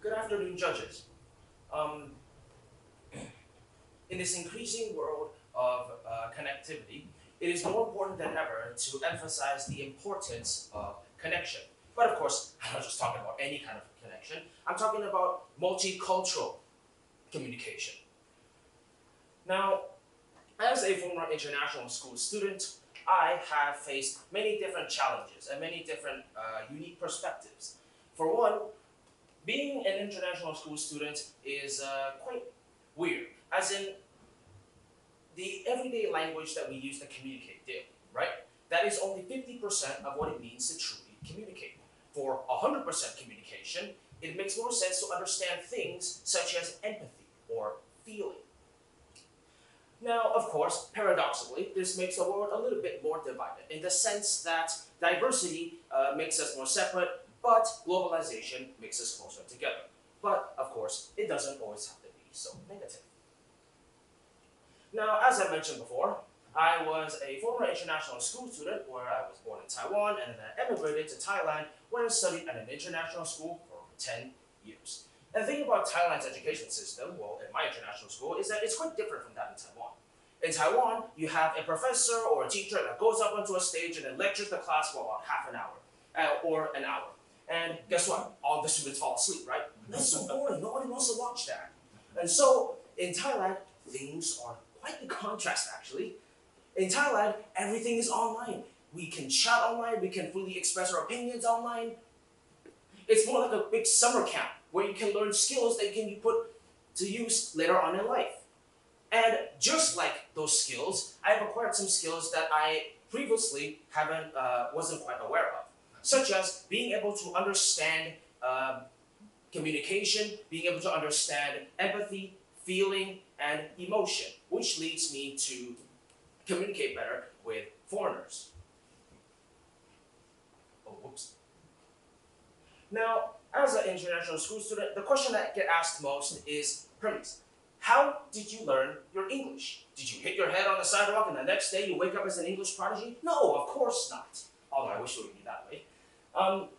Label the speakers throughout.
Speaker 1: Good afternoon, judges. In this increasing world of connectivity, it is more important than ever to emphasize the importance of connection. But of course, I'm not just talking about any kind of connection. I'm talking about multicultural communication. Now, as a former international school student, I have faced many different challenges and many different unique perspectives. For one, being an international school student is quite weird, as in the everyday language that we use to communicate daily, right? That is only 50% of what it means to truly communicate. For 100% communication, it makes more sense to understand things such as empathy or feeling. Now, of course, paradoxically, this makes the world a little bit more divided in the sense that diversity makes us more separate, but globalization makes us closer together. But, of course, it doesn't always have to be so negative. Now, as I mentioned before, I was a former international school student where I was born in Taiwan and then I emigrated to Thailand where I studied at an international school for over 10 years. And the thing about Thailand's education system, well, in my international school, is that it's quite different from that in Taiwan. In Taiwan, you have a professor or a teacher that goes up onto a stage and then lectures the class for about half an hour or an hour. And guess what? All the students fall asleep, right? That's so boring. Nobody wants to watch that. And so in Thailand, things are quite the contrast, actually. In Thailand, everything is online. We can chat online. We can freely express our opinions online. It's more like a big summer camp where you can learn skills that can be put to use later on in life. And just like those skills, I've acquired some skills that I previously wasn't quite aware of, such as being able to understand communication, being able to understand empathy, feeling, and emotion, which leads me to communicate better with foreigners. Oh, whoops. Now, as an international school student, the question that I get asked most is, Hermes, how did you learn your English? Did you hit your head on the sidewalk and the next day you wake up as an English prodigy? No, of course not. Although I wish it would be that way.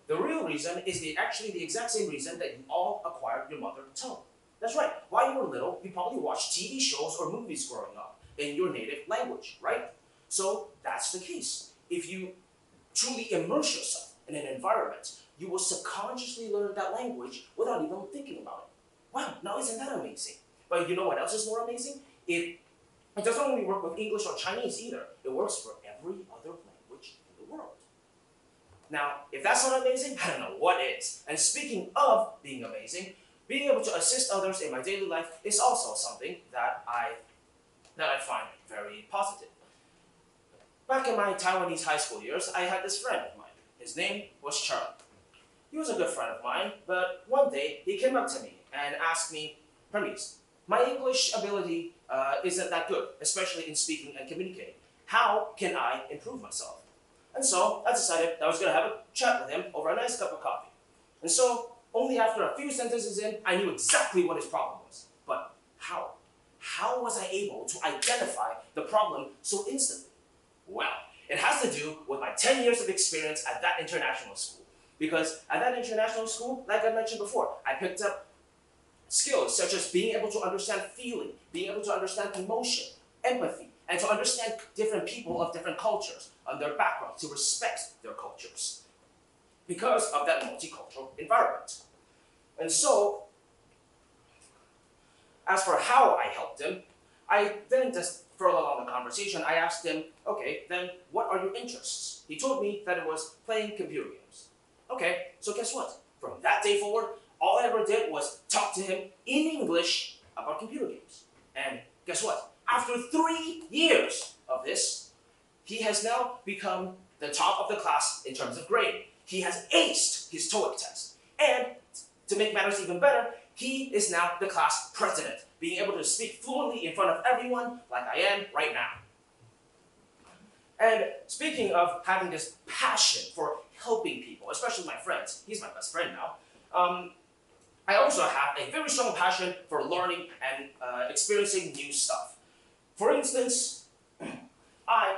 Speaker 1: The real reason is actually the exact same reason that you all acquired your mother tongue. That's right. While you were little, you probably watched TV shows or movies growing up in your native language, right? So that's the case. If you truly immerse yourself in an environment, you will subconsciously learn that language without even thinking about it. Wow, now isn't that amazing? But you know what else is more amazing? It doesn't only work with English or Chinese either. It works for every other language in the world. Now, if that's not amazing, I don't know what is. And speaking of being amazing, being able to assist others in my daily life is also something that I find very positive. Back in my Taiwanese high school years, I had this friend of mine. His name was Charlie. He was a good friend of mine, but one day he came up to me and asked me, Hermes, my English ability isn't that good, especially in speaking and communicating. How can I improve myself? And so I decided that I was going to have a chat with him over a nice cup of coffee. And so only after a few sentences in, I knew exactly what his problem was. But how? How was I able to identify the problem so instantly? Well, it has to do with my 10 years of experience at that international school. Because at that international school, like I mentioned before, I picked up skills such as being able to understand feeling, being able to understand emotion, empathy, and to understand different people of different cultures and their backgrounds, to respect their cultures because of that multicultural environment. And so, as for how I helped him, I then just further along the conversation, I asked him, okay, then what are your interests? He told me that it was playing computer games. Okay, so guess what? From that day forward, all I ever did was talk to him in English about computer games. And guess what? After 3 years of this, he has now become the top of the class in terms of grading. He has aced his TOEIC test. And to make matters even better, he is now the class president, being able to speak fluently in front of everyone like I am right now. And speaking of having this passion for helping people, especially my friends, he's my best friend now, I also have a very strong passion for learning and experiencing new stuff. For instance, I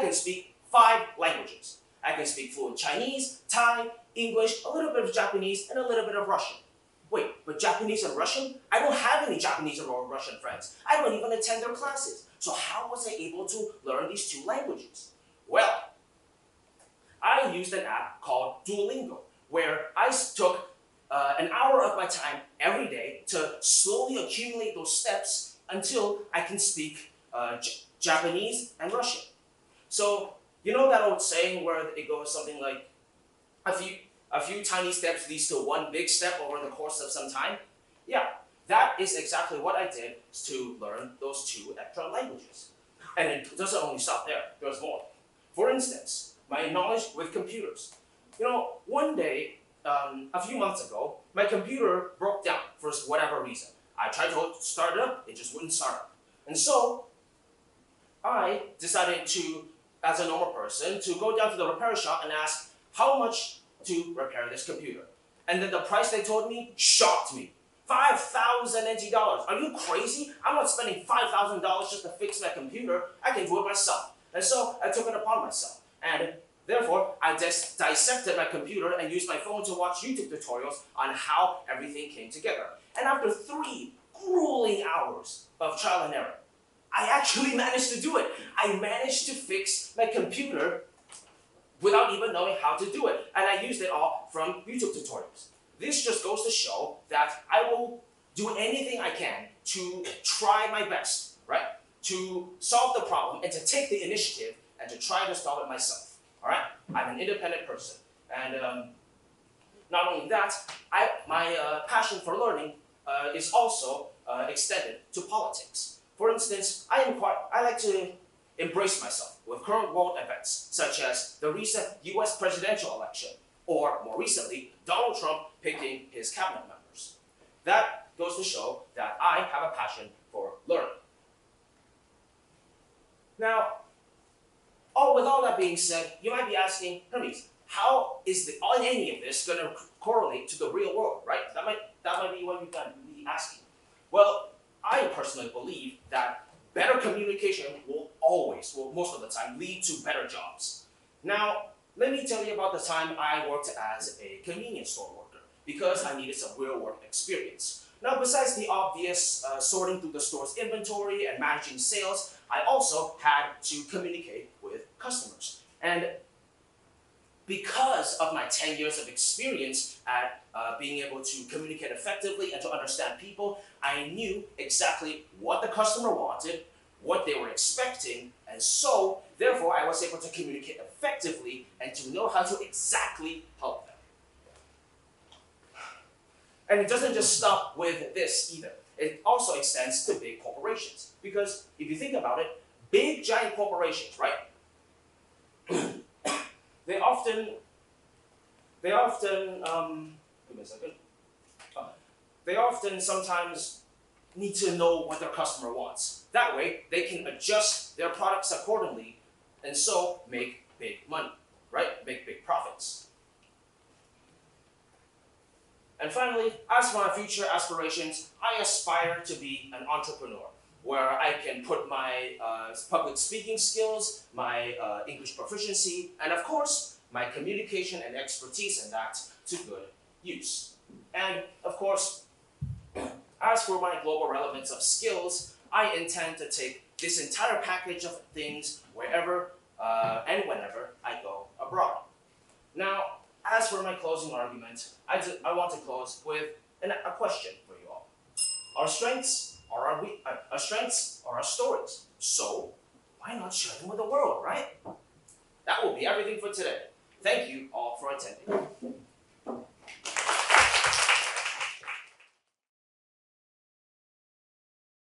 Speaker 1: can speak 5 languages. I can speak fluent Chinese, Thai, English, a little bit of Japanese, and a little bit of Russian. Wait, but Japanese and Russian? I don't have any Japanese or Russian friends. I don't even attend their classes. So how was I able to learn these two languages? Well, I used an app called Duolingo, where I took an hour of my time every day to slowly accumulate those steps until I can speak Japanese and Russian. So, you know that old saying where it goes something like, a few tiny steps leads to one big step over the course of some time? Yeah, that is exactly what I did to learn those two extra languages. And it doesn't only stop there, there's more. For instance, my knowledge with computers. You know, one day, a few months ago, my computer broke down for whatever reason. I tried to start it up, it just wouldn't start up. And so, I decided to, as a normal person, to go down to the repair shop and ask how much to repair this computer. And then the price they told me shocked me. 5,000 NT dollars. Are you crazy? I'm not spending $5,000 just to fix my computer. I can do it myself. And so I took it upon myself. And therefore, I just dissected my computer and used my phone to watch YouTube tutorials on how everything came together. And after 3 grueling hours of trial and error, I actually managed to do it. I managed to fix my computer without even knowing how to do it. And I used it all from YouTube tutorials. This just goes to show that I will do anything I can to try my best, right? To solve the problem and to take the initiative and to try to solve it myself, all right? I'm an independent person. And not only that, my passion for learning is also extended to politics. For instance, I like to embrace myself with current world events, such as the recent US presidential election, or more recently, Donald Trump picking his cabinet members. That goes to show that I have a passion for learning. Now, with all that being said, you might be asking, Hermes, how is any of this going to correlate to the real world, right? That might be what you've be asking. Well, I personally believe that better communication will always, most of the time, lead to better jobs. Now, let me tell you about the time I worked as a convenience store worker, because I needed some real-world experience. Now, besides the obvious sorting through the store's inventory and managing sales, I also had to communicate with customers. And because of my 10 years of experience at being able to communicate effectively and to understand people, I knew exactly what the customer wanted, what they were expecting, and so, therefore, I was able to communicate effectively and to know how to exactly help them. And it doesn't just stop with this either. It also extends to big corporations. Because if you think about it, big, giant corporations, right? They often, give me a second. They often sometimes need to know what their customer wants. That way, they can adjust their products accordingly and so make big money, right? Make big profits. And finally, as for my future aspirations, I aspire to be an entrepreneur, where I can put my public speaking skills, my English proficiency, and of course, my communication and expertise in that to good use. And of course, as for my global relevance of skills, I intend to take this entire package of things wherever and whenever I go abroad. Now, as for my closing argument, I want to close with a question for you all. Our strengths are our strengths are our stories. So, why not share them with the world, right? That will be everything for today. Thank you all for attending.